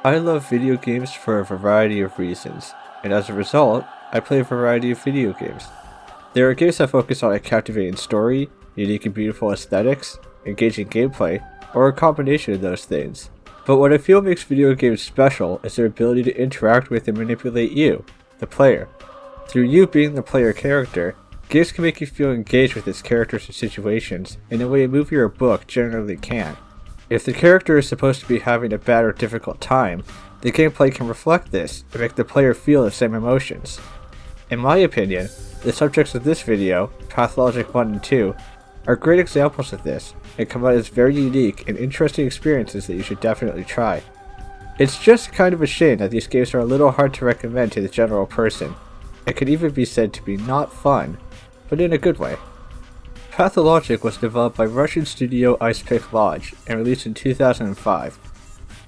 I love video games for a variety of reasons, and as a result, I play a variety of video games. There are games that focus on a captivating story, unique and beautiful aesthetics, engaging gameplay, or a combination of those things. But what I feel makes video games special is their ability to interact with and manipulate you, the player. Through you being the player character, games can make you feel engaged with its characters and situations in a way a movie or a book generally can't. If the character is supposed to be having a bad or difficult time, the gameplay can reflect this and make the player feel the same emotions. In my opinion, the subjects of this video, Pathologic 1 and 2, are great examples of this and come out as very unique and interesting experiences that you should definitely try. It's just kind of a shame that these games are a little hard to recommend to the general person. It could even be said to be not fun, but in a good way. Pathologic was developed by Russian studio Ice Pick Lodge and released in 2005.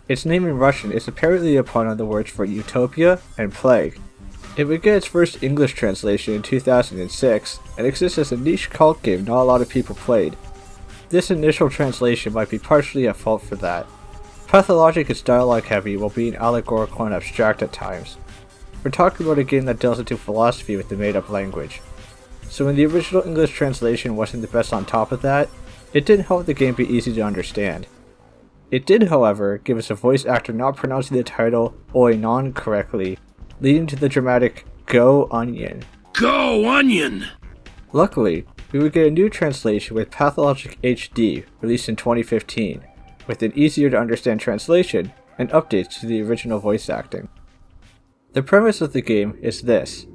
Its name in Russian is apparently a pun on the words for utopia and plague. It would get its first English translation in 2006 and exists as a niche cult game not a lot of people played. This initial translation might be partially at fault for that. Pathologic is dialogue heavy while being allegorical and abstract at times. We're talking about a game that delves into philosophy with the made up language. So when the original English translation wasn't the best on top of that, it didn't help the game be easy to understand. It did, however, give us a voice actor not pronouncing the title Oinon correctly, leading to the dramatic Go Onion. Go Onion! Luckily, we would get a new translation with Pathologic HD, released in 2015, with an easier to understand translation and updates to the original voice acting. The premise of the game is this.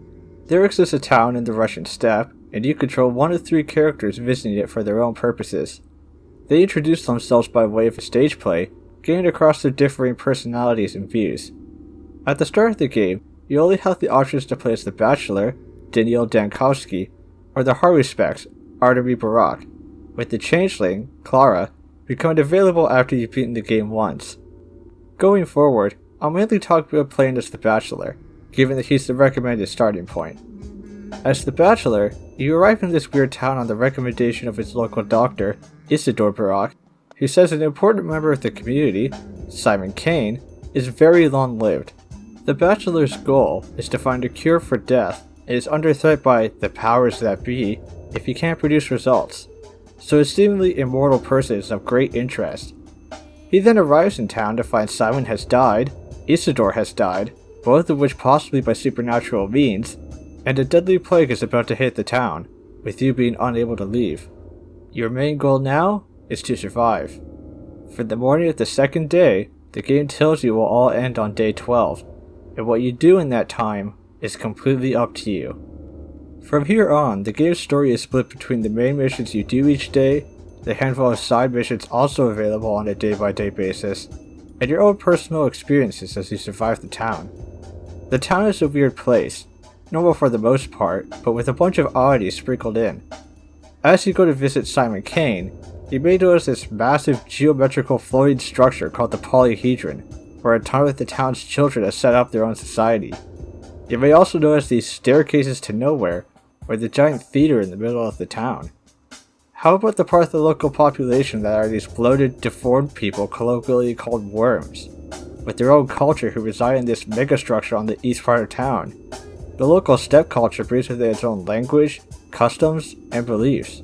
There exists a town in the Russian steppe, and you control one of three characters visiting it for their own purposes. They introduce themselves by way of a stage play, gained across their differing personalities and views. At the start of the game, you only have the options to play as the Bachelor, Daniil Dankovsky, or the Haruspecs, Artemy Barak, with the Changeling, Clara, becoming available after you've beaten the game once. Going forward, I'll mainly talk about playing as the Bachelor, given that he's the recommended starting point. As the Bachelor, you arrive in this weird town on the recommendation of its local doctor, Isidore Barak, who says an important member of the community, Simon Kane, is very long-lived. The Bachelor's goal is to find a cure for death and is under threat by the powers that be if he can't produce results, so a seemingly immortal person is of great interest. He then arrives in town to find Simon has died, Isidore has died, both of which possibly by supernatural means, and a deadly plague is about to hit the town, with you being unable to leave. Your main goal now is to survive. For the morning of the second day, the game tells you will all end on day 12, and what you do in that time is completely up to you. From here on, the game's story is split between the main missions you do each day, the handful of side missions also available on a day-by-day basis, and your own personal experiences as you survive the town. The town is a weird place, normal for the most part, but with a bunch of oddities sprinkled in. As you go to visit Simon Kane, you may notice this massive geometrical floating structure called the Polyhedron, where a ton of the town's children have set up their own society. You may also notice these staircases to nowhere, or the giant theater in the middle of the town. How about the part of the local population that are these bloated, deformed people colloquially called worms, with their own culture who reside in this megastructure on the east part of town? The local steppe culture brings with it its own language, customs, and beliefs.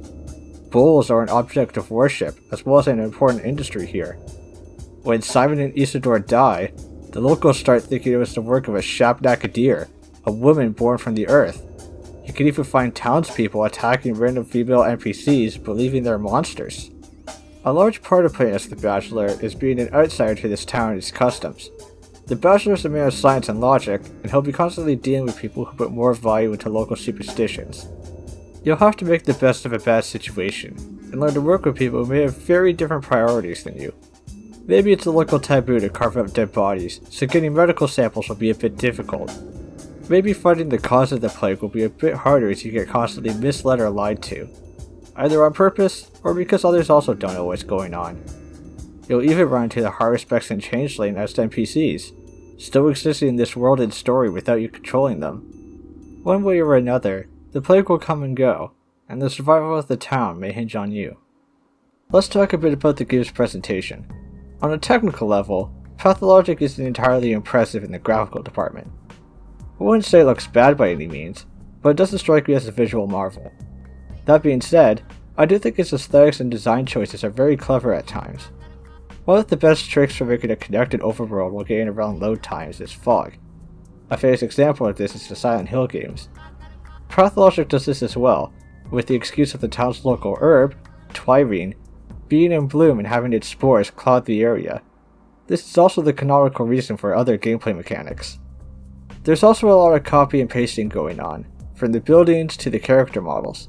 Bulls are an object of worship, as well as an important industry here. When Simon and Isidore die, the locals start thinking it was the work of a Shabnakadir, a woman born from the earth. You can even find townspeople attacking random female NPCs believing they're monsters. A large part of playing as the Bachelor is being an outsider to this town and its customs. The Bachelor is a man of science and logic, and he'll be constantly dealing with people who put more value into local superstitions. You'll have to make the best of a bad situation, and learn to work with people who may have very different priorities than you. Maybe it's a local taboo to carve up dead bodies, so getting medical samples will be a bit difficult. Maybe finding the cause of the plague will be a bit harder as you get constantly misled or lied to, either on purpose, or because others also don't know what's going on. You'll even run into the Haruspecs and Changeling as NPCs, still existing in this world and story without you controlling them. One way or another, the plague will come and go, and the survival of the town may hinge on you. Let's talk a bit about the game's presentation. On a technical level, Pathologic isn't entirely impressive in the graphical department. I wouldn't say it looks bad by any means, but it doesn't strike me as a visual marvel. That being said, I do think its aesthetics and design choices are very clever at times. One of the best tricks for making a connected overworld while getting around load times is fog. A famous example of this is the Silent Hill games. Pathologic does this as well, with the excuse of the town's local herb, Twyrene, being in bloom and having its spores clog the area. This is also the canonical reason for other gameplay mechanics. There's also a lot of copy and pasting going on, from the buildings to the character models.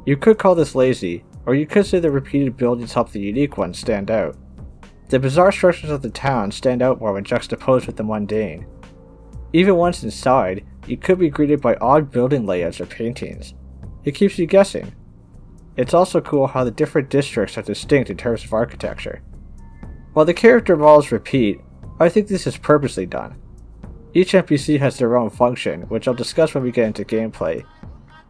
You could call this lazy, or you could say the repeated buildings help the unique ones stand out. The bizarre structures of the town stand out more when juxtaposed with the mundane. Even once inside, you could be greeted by odd building layouts or paintings. It keeps you guessing. It's also cool how the different districts are distinct in terms of architecture. While the character models repeat, I think this is purposely done. Each NPC has their own function, which I'll discuss when we get into gameplay.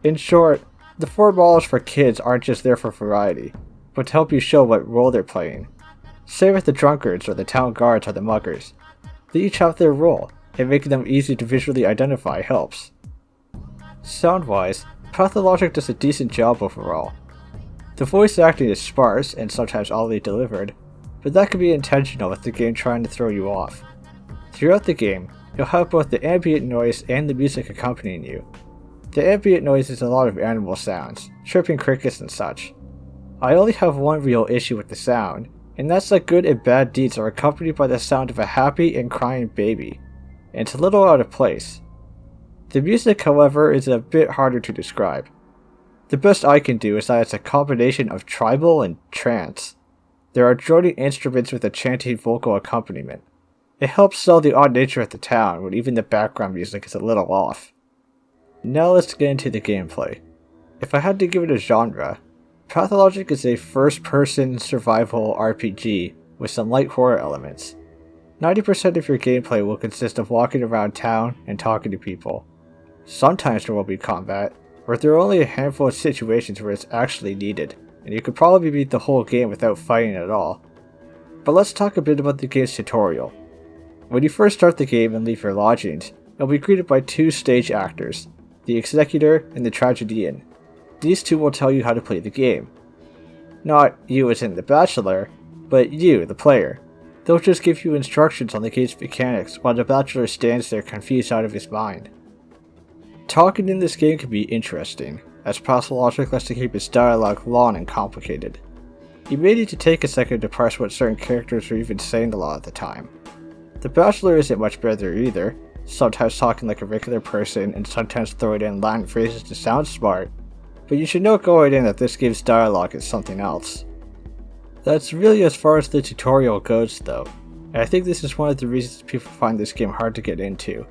In short, the 4 models for kids aren't just there for variety, but to help you show what role they're playing. Same with the drunkards or the town guards or the muggers. They each have their role, and making them easy to visually identify helps. Sound-wise, Pathologic does a decent job overall. The voice acting is sparse and sometimes oddly delivered, but that can be intentional with the game trying to throw you off. Throughout the game, you'll have both the ambient noise and the music accompanying you. The ambient noise is a lot of animal sounds, chirping crickets and such. I only have one real issue with the sound, and that's that good and bad deeds are accompanied by the sound of a happy and crying baby, and it's a little out of place. The music, however, is a bit harder to describe. The best I can do is that it's a combination of tribal and trance. There are droning instruments with a chanting vocal accompaniment. It helps sell the odd nature of the town when even the background music is a little off. Now let's get into the gameplay. If I had to give it a genre, Pathologic is a first-person survival RPG with some light horror elements. 90% of your gameplay will consist of walking around town and talking to people. Sometimes there will be combat, but there are only a handful of situations where it's actually needed, and you could probably beat the whole game without fighting at all. But let's talk a bit about the game's tutorial. When you first start the game and leave your lodgings, you'll be greeted by 2 stage actors, the Executor and the Tragedian. These 2 will tell you how to play the game. Not you as in the Bachelor, but you, the player. They'll just give you instructions on the game's mechanics while the Bachelor stands there confused out of his mind. Talking in this game can be interesting, as Pathologic likes to keep its dialogue long and complicated. You may need to take a second to parse what certain characters are even saying a lot of the time. The Bachelor isn't much better either, sometimes talking like a regular person and sometimes throwing in Latin phrases to sound smart, but you should know going in that this game's dialogue is something else. That's really as far as the tutorial goes though, and I think this is one of the reasons people find this game hard to get into.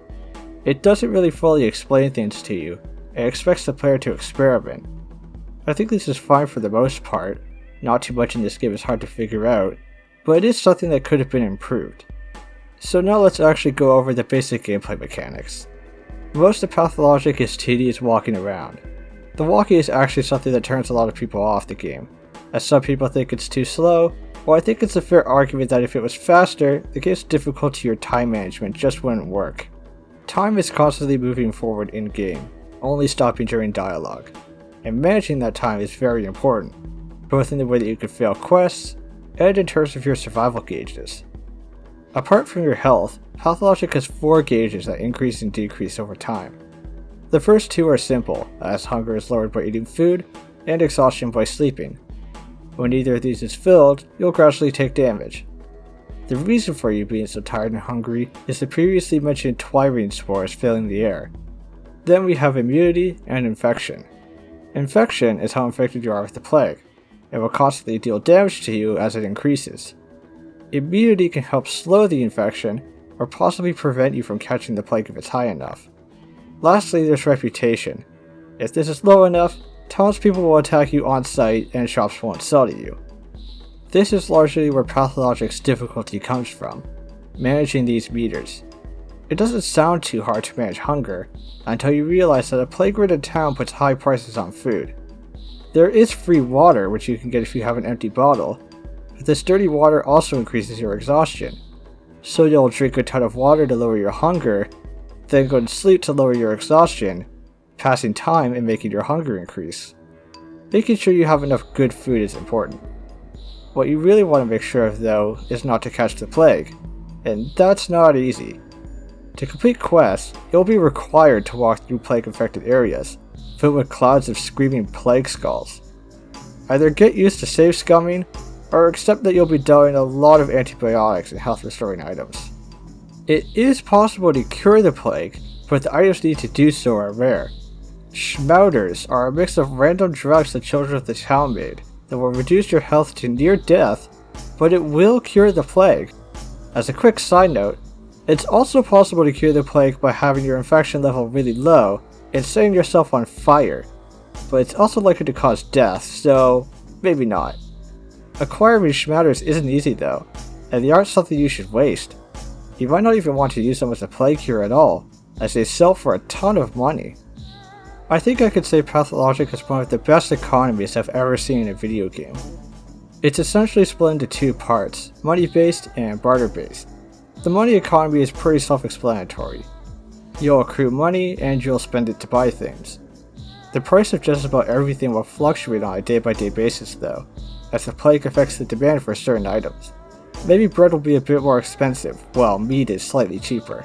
It doesn't really fully explain things to you, and expects the player to experiment. I think this is fine for the most part, not too much in this game is hard to figure out, but it is something that could have been improved. So now let's actually go over the basic gameplay mechanics. Most of Pathologic is tedious walking around. The walking is actually something that turns a lot of people off the game, as some people think it's too slow, while I think it's a fair argument that if it was faster, the game's difficulty or time management just wouldn't work. Time is constantly moving forward in-game, only stopping during dialogue, and managing that time is very important, both in the way that you can fail quests, and in terms of your survival gauges. Apart from your health, Pathologic has 4 gauges that increase and decrease over time. The first 2 are simple, as hunger is lowered by eating food, and exhaustion by sleeping. When either of these is filled, you'll gradually take damage. The reason for you being so tired and hungry is the previously mentioned Twyrene spores filling the air. Then we have immunity and infection. Infection is how infected you are with the plague. It will constantly deal damage to you as it increases. Immunity can help slow the infection, or possibly prevent you from catching the plague if it's high enough. Lastly, there's reputation. If this is low enough, townspeople will attack you on sight and shops won't sell to you. This is largely where Pathologic's difficulty comes from, managing these meters. It doesn't sound too hard to manage hunger, until you realize that a plague-ridden town puts high prices on food. There is free water, which you can get if you have an empty bottle, but this dirty water also increases your exhaustion. So you'll drink a ton of water to lower your hunger, then go to sleep to lower your exhaustion, passing time and making your hunger increase. Making sure you have enough good food is important. What you really want to make sure of though is not to catch the plague, and that's not easy. To complete quests, you'll be required to walk through plague-infected areas, filled with clouds of screaming plague skulls. Either get used to save scumming, or accept that you'll be doing a lot of antibiotics and health-restoring items. It is possible to cure the plague, but the items needed to do so are rare. Schmouters are a mix of random drugs the children of the town made that will reduce your health to near death, but it will cure the plague. As a quick side note, it's also possible to cure the plague by having your infection level really low and setting yourself on fire, but it's also likely to cause death, so maybe not. Acquiring schmouters isn't easy though, and they aren't something you should waste. You might not even want to use them as a plague cure at all, as they sell for a ton of money. I think I could say Pathologic is one of the best economies I've ever seen in a video game. It's essentially split into two parts, money-based and barter-based. The money economy is pretty self-explanatory. You'll accrue money and you'll spend it to buy things. The price of just about everything will fluctuate on a day-by-day basis though, as the plague affects the demand for certain items. Maybe bread will be a bit more expensive, while meat is slightly cheaper.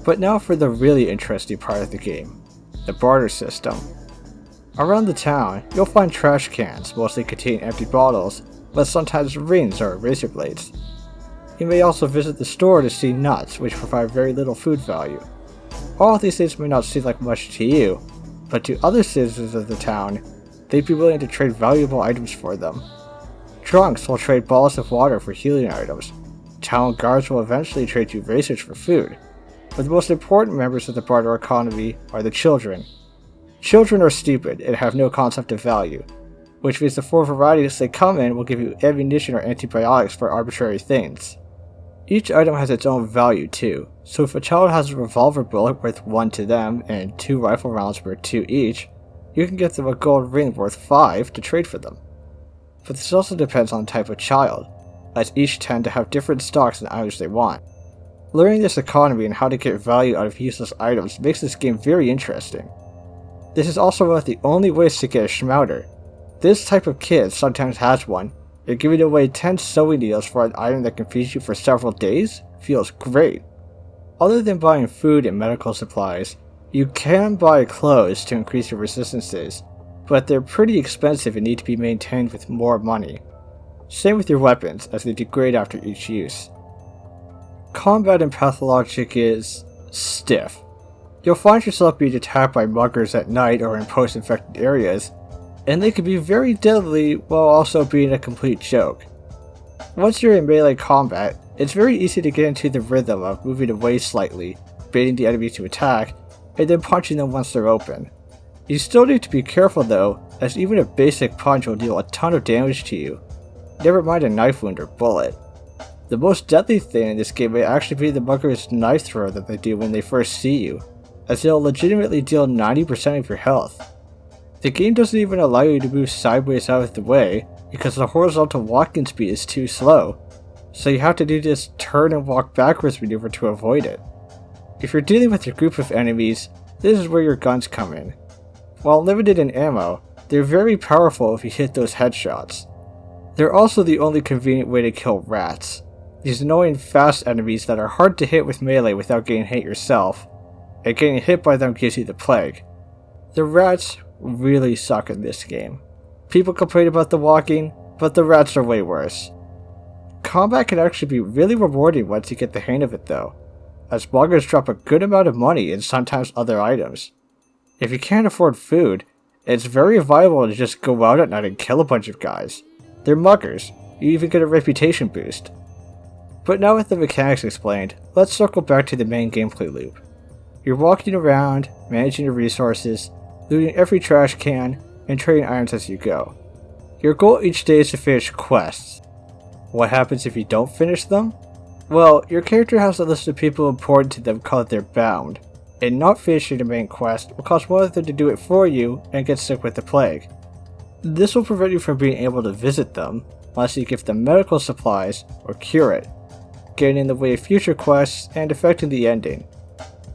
But now for the really interesting part of the game, the barter system. Around the town, you'll find trash cans, mostly containing empty bottles, but sometimes rings or razor blades. You may also visit the store to see nuts, which provide very little food value. All of these things may not seem like much to you, but to other citizens of the town, they'd be willing to trade valuable items for them. Drunks will trade bottles of water for healing items. Town guards will eventually trade you razors for food. But the most important members of the barter economy are the children. Children are stupid and have no concept of value, which means the four varieties they come in will give you ammunition or antibiotics for arbitrary things. Each item has its own value too, so if a child has a revolver bullet worth 1 to them and 2 rifle rounds worth 2 each, you can get them a gold ring worth 5 to trade for them. But this also depends on the type of child, as each tend to have different stocks and items they want. Learning this economy and how to get value out of useless items makes this game very interesting. This is also one of the only ways to get a schmouter. This type of kid sometimes has one, and giving away 10 sewing needles for an item that can feed you for several days feels great. Other than buying food and medical supplies, you can buy clothes to increase your resistances, but they're pretty expensive and need to be maintained with more money. Same with your weapons, as they degrade after each use. Combat in Pathologic is stiff. You'll find yourself being attacked by muggers at night or in post-infected areas, and they can be very deadly while also being a complete joke. Once you're in melee combat, it's very easy to get into the rhythm of moving away slightly, baiting the enemy to attack, and then punching them once they're open. You still need to be careful though, as even a basic punch will deal a ton of damage to you, never mind a knife wound or bullet. The most deadly thing in this game may actually be the mugger's knife throw that they do when they first see you, as they'll legitimately deal 90% of your health. The game doesn't even allow you to move sideways out of the way, because the horizontal walking speed is too slow, so you have to do this turn and walk backwards maneuver to avoid it. If you're dealing with a group of enemies, this is where your guns come in. While limited in ammo, they're very powerful if you hit those headshots. They're also the only convenient way to kill rats, these annoying fast enemies that are hard to hit with melee without getting hit yourself, and getting hit by them gives you the plague. The rats really suck in this game. People complain about the walking, but the rats are way worse. Combat can actually be really rewarding once you get the hang of it though, as muggers drop a good amount of money and sometimes other items. If you can't afford food, it's very viable to just go out at night and kill a bunch of guys. They're muggers, you even get a reputation boost. But now with the mechanics explained, let's circle back to the main gameplay loop. You're walking around, managing your resources, looting every trash can, and trading items as you go. Your goal each day is to finish quests. What happens if you don't finish them? Well, your character has a list of people important to them called their bound, and not finishing the main quest will cause one of them to do it for you and get sick with the plague. This will prevent you from being able to visit them, unless you give them medical supplies or cure it. getting in the way of future quests and affecting the ending.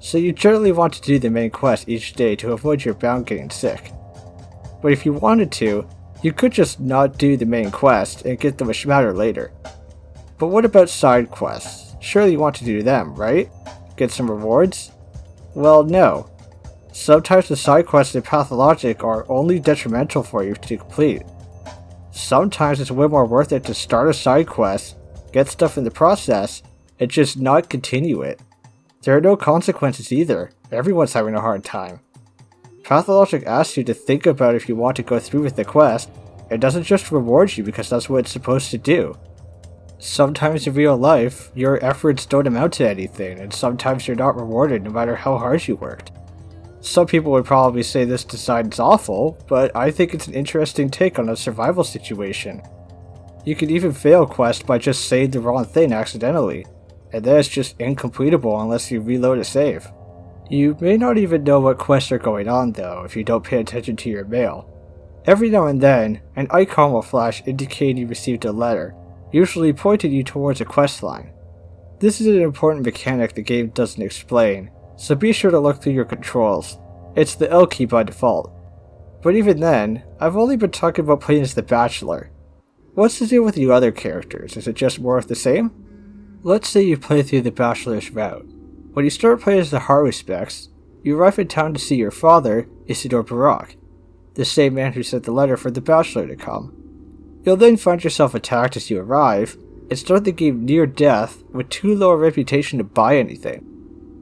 So you generally want to do the main quest each day to avoid your bound getting sick. But if you wanted to, you could just not do the main quest and get the wish matter later. But what about side quests? Surely you want to do them, right? Get some rewards? Well, no. Sometimes the side quests in Pathologic are only detrimental for you to complete. Sometimes it's way more worth it to start a side quest, get stuff in the process, and just not continue it. There are no consequences either. Everyone's having a hard time. Pathologic asks you to think about if you want to go through with the quest, and doesn't just reward you because that's what it's supposed to do. Sometimes in real life, your efforts don't amount to anything, and sometimes you're not rewarded no matter how hard you worked. Some people would probably say this design is awful, but I think it's an interesting take on a survival situation. You can even fail a quest by just saying the wrong thing accidentally, and then it's just incompletable unless you reload a save. You may not even know what quests are going on though if you don't pay attention to your mail. Every now and then, an icon will flash indicating you received a letter, usually pointing you towards a quest line. This is an important mechanic the game doesn't explain, so be sure to look through your controls. It's the L key by default. But even then, I've only been talking about playing as the Bachelor. What's the deal with you other characters? Is it just more of the same? Let's say you play through the Bachelor's route. When you start playing as the Haruspecs, you arrive in town to see your father, Isidore Barak, the same man who sent the letter for the Bachelor to come. You'll then find yourself attacked as you arrive, and start the game near death with too low a reputation to buy anything.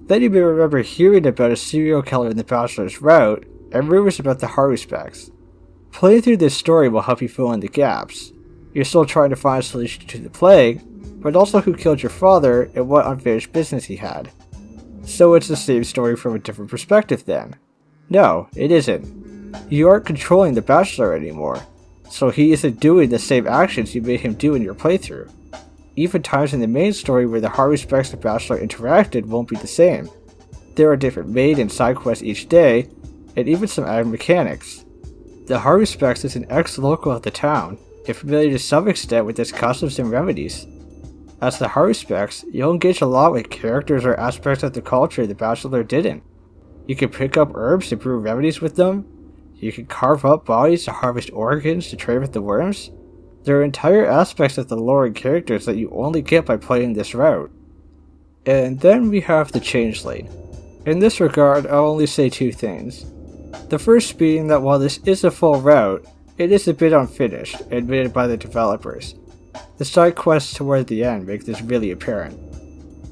Then you may remember hearing about a serial killer in the Bachelor's route, and rumors about the Haruspecs. Playing through this story will help you fill in the gaps. You're still trying to find a solution to the plague, but also who killed your father and what unfinished business he had. So it's the same story from a different perspective then. No, it isn't. You aren't controlling the Bachelor anymore, so he isn't doing the same actions you made him do in your playthrough. Even times in the main story where the Haruspecs and Bachelor interacted won't be the same. There are different main and side quests each day, and even some added mechanics. The Haruspecs is an ex-local of the town, and familiar to some extent with its customs and remedies. As the Haruspecs, you'll engage a lot with characters or aspects of the culture the Bachelor didn't. You can pick up herbs to brew remedies with them, you can carve up bodies to harvest organs to trade with the worms. There are entire aspects of the lore and characters that you only get by playing this route. And then we have the Changeling. In this regard, I'll only say two things. The first being that while this is a full route, it is a bit unfinished, admitted by the developers. The side quests toward the end make this really apparent.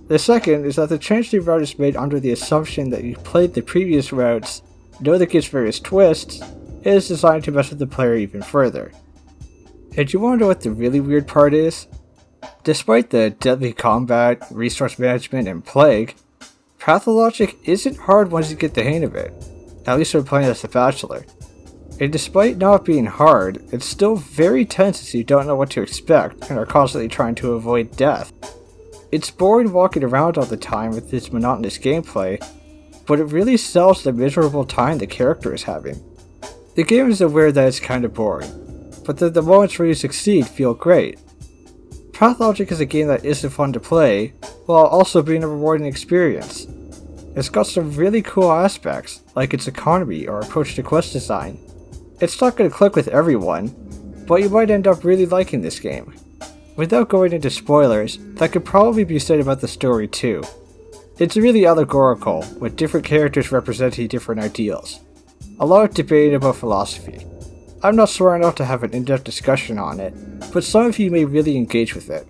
The second is that the Changeling route is made under the assumption that you've played the previous routes, know the game's various twists, and is designed to mess with the player even further. And you want to know what the really weird part is? Despite the deadly combat, resource management, and plague, Pathologic isn't hard once you get the hang of it, at least when playing as the Bachelor. And despite not being hard, it's still very tense as you don't know what to expect and are constantly trying to avoid death. It's boring walking around all the time with its monotonous gameplay, but it really sells the miserable time the character is having. The game is aware that it's kinda boring, but that the moments where you succeed feel great. Pathologic is a game that isn't fun to play, while also being a rewarding experience. It's got some really cool aspects, like its economy or approach to quest design. It's not going to click with everyone, but you might end up really liking this game. Without going into spoilers, that could probably be said about the story too. It's really allegorical, with different characters representing different ideals. A lot of debating about philosophy. I'm not smart enough to have an in-depth discussion on it, but some of you may really engage with it.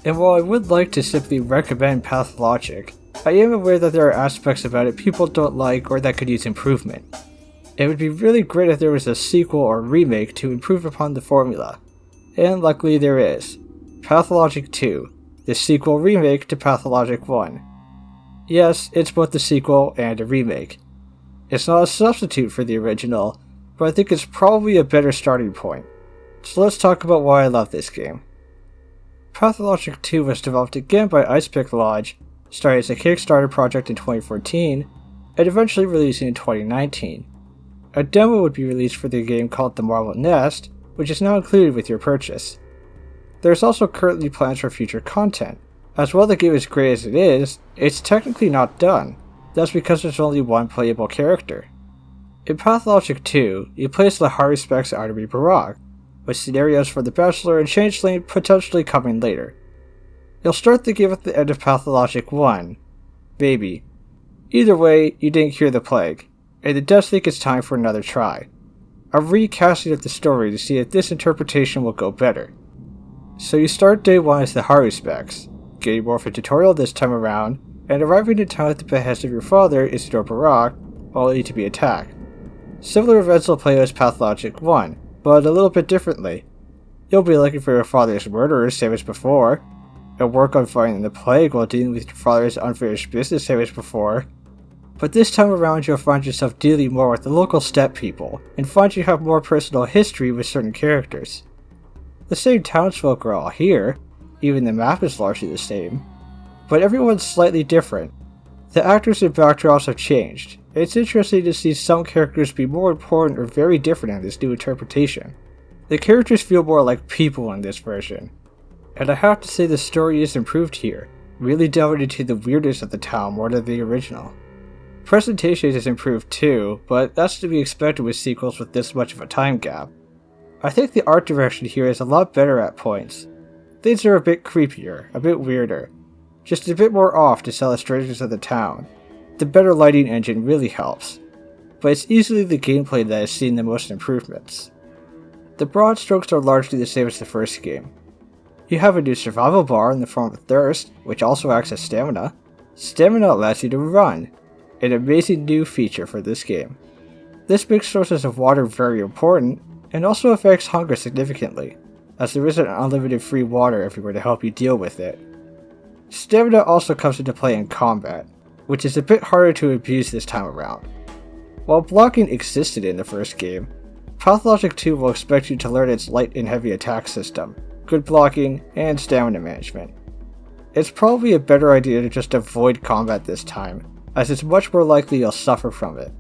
And while I would like to simply recommend Pathologic, I am aware that there are aspects about it people don't like or that could use improvement. It would be really great if there was a sequel or remake to improve upon the formula, and luckily there is. Pathologic 2, the sequel remake to Pathologic 1. Yes, it's both the sequel and a remake. It's not a substitute for the original, but I think it's probably a better starting point. So let's talk about why I love this game. Pathologic 2 was developed again by Icepick Lodge, started as a Kickstarter project in 2014, and eventually releasing in 2019. A demo would be released for the game called The Marble Nest, which is now included with your purchase. There is also currently plans for future content, As well the game is great as it is, it's technically not done. That's because there's only one playable character. In Pathologic 2, you play as the high specs Artemis Barak, with scenarios for the Bachelor and Changeling potentially coming later. You'll start the game at the end of Pathologic 1. Maybe. Either way, you didn't cure the plague, and it does think it's time for another try. A recasting of the story to see if this interpretation will go better. So you start day 1 as the Haru specs, getting more of a tutorial this time around, and arriving in town at the behest of your father, Isidore Barak, only to be attacked. Similar events will play as Pathologic 1, but a little bit differently. You'll be looking for your father's murderers, same as before, and work on fighting the plague while dealing with your father's unfinished business, same as before. But this time around you'll find yourself dealing more with the local steppe people, and find you have more personal history with certain characters. The same townsfolk are all here, even the map is largely the same, but everyone's slightly different. The actors and backdrops have changed, and it's interesting to see some characters be more important or very different in this new interpretation. The characters feel more like people in this version, and I have to say the story is improved here, really delving into the weirdness of the town more than the original. Presentation is improved too, but that's to be expected with sequels with this much of a time gap. I think the art direction here is a lot better at points. Things are a bit creepier, a bit weirder, just a bit more off to sell strangers of the town. The better lighting engine really helps, but it's easily the gameplay that has seen the most improvements. The broad strokes are largely the same as the first game. You have a new survival bar in the form of thirst, which also acts as stamina. Stamina allows you to run, an amazing new feature for this game. This makes sources of water very important, and also affects hunger significantly, as there isn't unlimited free water everywhere to help you deal with it. Stamina also comes into play in combat, which is a bit harder to abuse this time around. While blocking existed in the first game, Pathologic 2 will expect you to learn its light and heavy attack system, good blocking, and stamina management. It's probably a better idea to just avoid combat this time, as it's much more likely you'll suffer from it.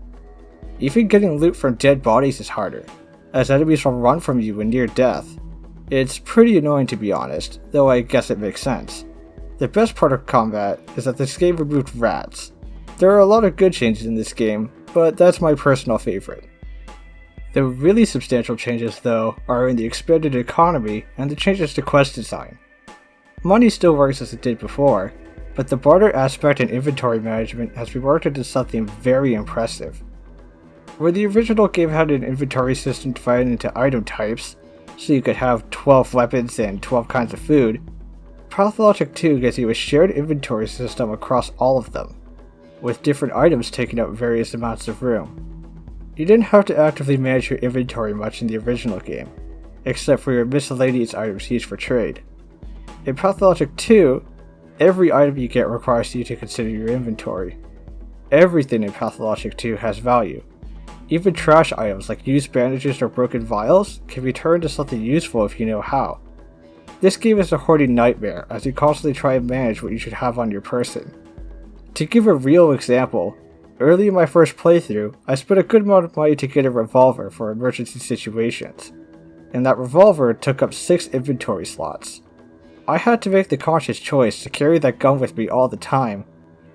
Even getting loot from dead bodies is harder, as enemies will run from you when near death. It's pretty annoying to be honest, though I guess it makes sense. The best part of combat is that this game removed rats. There are a lot of good changes in this game, but that's my personal favorite. The really substantial changes though are in the expanded economy and the changes to quest design. Money still works as it did before, but the barter aspect and inventory management has been worked into something very impressive. Where the original game had an inventory system divided into item types, so you could have 12 weapons and 12 kinds of food, Pathologic 2 gives you a shared inventory system across all of them, with different items taking up various amounts of room. You didn't have to actively manage your inventory much in the original game, except for your miscellaneous items used for trade. In Pathologic 2, every item you get requires you to consider your inventory. Everything in Pathologic 2 has value. Even trash items like used bandages or broken vials can be turned into something useful if you know how. This game is a hoarding nightmare as you constantly try and manage what you should have on your person. To give a real example, early in my first playthrough, I spent a good amount of money to get a revolver for emergency situations, and that revolver took up 6 inventory slots. I had to make the conscious choice to carry that gun with me all the time,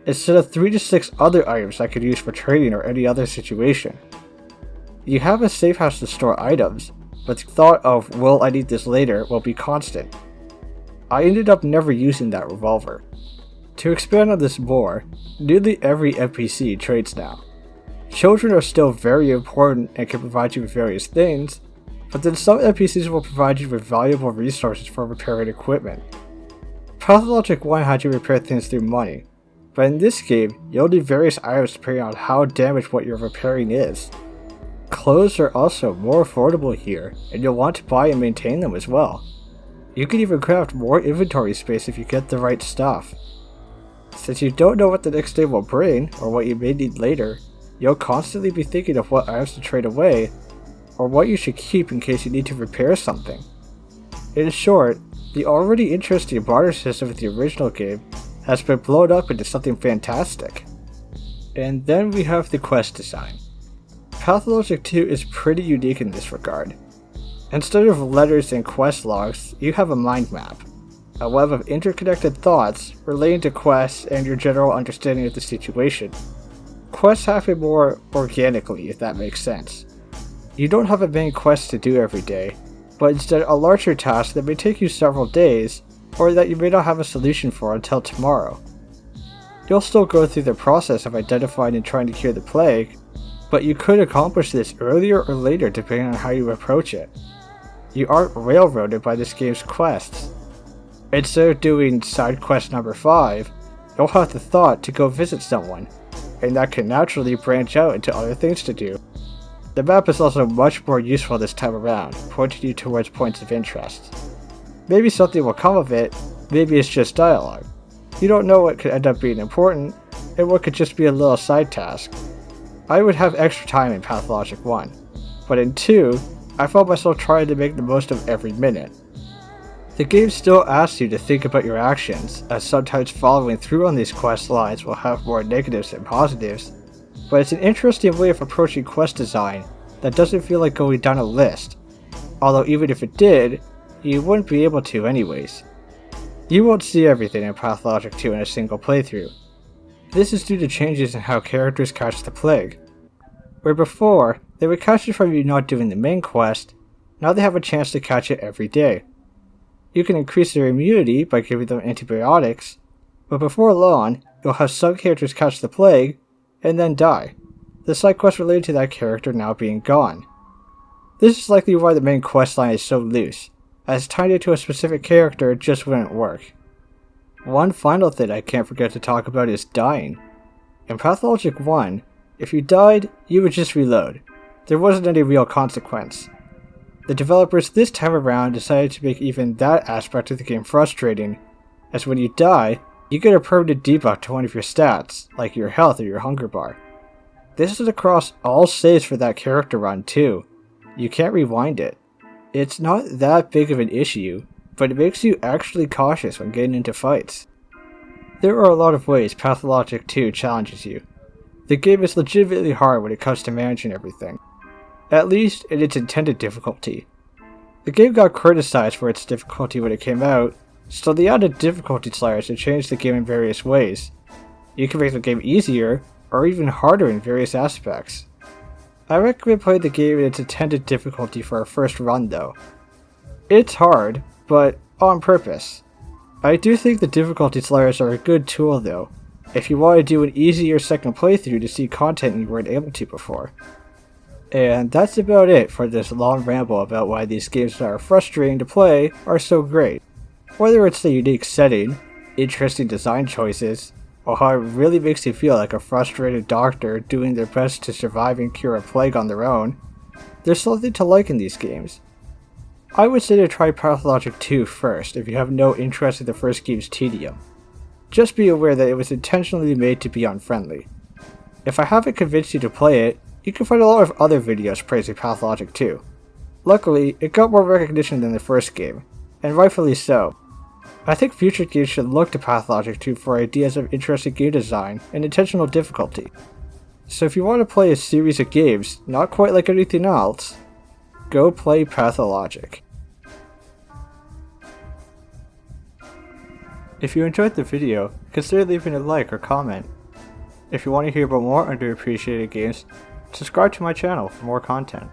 instead of 3 to 6 other items I could use for trading or any other situation. You have a safe house to store items, but the thought of will I need this later will be constant. I ended up never using that revolver. To expand on this more, nearly every NPC trades now. Children are still very important and can provide you with various things, but then some NPCs will provide you with valuable resources for repairing equipment. Pathologic 1 had you repair things through money, but in this game, you'll need various items depending on how damaged what you're repairing is. Clothes are also more affordable here, and you'll want to buy and maintain them as well. You can even craft more inventory space if you get the right stuff. Since you don't know what the next day will bring, or what you may need later, you'll constantly be thinking of what items to trade away, or what you should keep in case you need to repair something. In short, the already interesting barter system of the original game has been blown up into something fantastic. And then we have the quest design. Pathologic 2 is pretty unique in this regard. Instead of letters and quest logs, you have a mind map. a web of interconnected thoughts relating to quests and your general understanding of the situation. Quests happen more organically, if that makes sense. You don't have a main quest to do every day, but instead a larger task that may take you several days, or that you may not have a solution for until tomorrow. You'll still go through the process of identifying and trying to cure the plague, but you could accomplish this earlier or later depending on how you approach it. You aren't railroaded by this game's quests. Instead of doing side quest number 5, you'll have the thought to go visit someone, and that can naturally branch out into other things to do. The map is also much more useful this time around, pointing you towards points of interest. Maybe something will come of it, maybe it's just dialogue. You don't know what could end up being important, and what could just be a little side task. I would have extra time in Pathologic 1, but in 2, I found myself trying to make the most of every minute. The game still asks you to think about your actions, as sometimes following through on these quest lines will have more negatives than positives, but it's an interesting way of approaching quest design that doesn't feel like going down a list, although even if it did, you wouldn't be able to anyways. You won't see everything in Pathologic 2 in a single playthrough. This is due to changes in how characters catch the plague. Where before, they would catch it from you not doing the main quest, now they have a chance to catch it every day. You can increase their immunity by giving them antibiotics, but before long, you'll have some characters catch the plague, and then die, the side quest related to that character now being gone. This is likely why the main quest line is so loose, as tying it to a specific character just wouldn't work. One final thing I can't forget to talk about is dying. In Pathologic 1, if you died, you would just reload. There wasn't any real consequence. The developers this time around decided to make even that aspect of the game frustrating, as when you die, you get a permanent debuff to one of your stats, like your health or your hunger bar. This is across all saves for that character run too. You can't rewind it. It's not that big of an issue, but it makes you actually cautious when getting into fights. There are a lot of ways Pathologic 2 challenges you. The game is legitimately hard when it comes to managing everything, at least in its intended difficulty. The game got criticized for its difficulty when it came out, so they added difficulty sliders to change the game in various ways. You can make the game easier, or even harder in various aspects. I recommend playing the game in its intended difficulty for a first run though. It's hard, but on purpose. I do think the difficulty sliders are a good tool though, if you want to do an easier second playthrough to see content you weren't able to before. And that's about it for this long ramble about why these games that are frustrating to play are so great. Whether it's the unique setting, interesting design choices, or how it really makes you feel like a frustrated doctor doing their best to survive and cure a plague on their own, there's something to like in these games. I would say to try Pathologic 2 first if you have no interest in the first game's tedium. Just be aware that it was intentionally made to be unfriendly. If I haven't convinced you to play it, you can find a lot of other videos praising Pathologic 2. Luckily, it got more recognition than the first game, and rightfully so. I think future games should look to Pathologic 2 for ideas of interesting game design and intentional difficulty. So if you want to play a series of games not quite like anything else, go play Pathologic. If you enjoyed the video, consider leaving a like or comment. If you want to hear about more underappreciated games, subscribe to my channel for more content.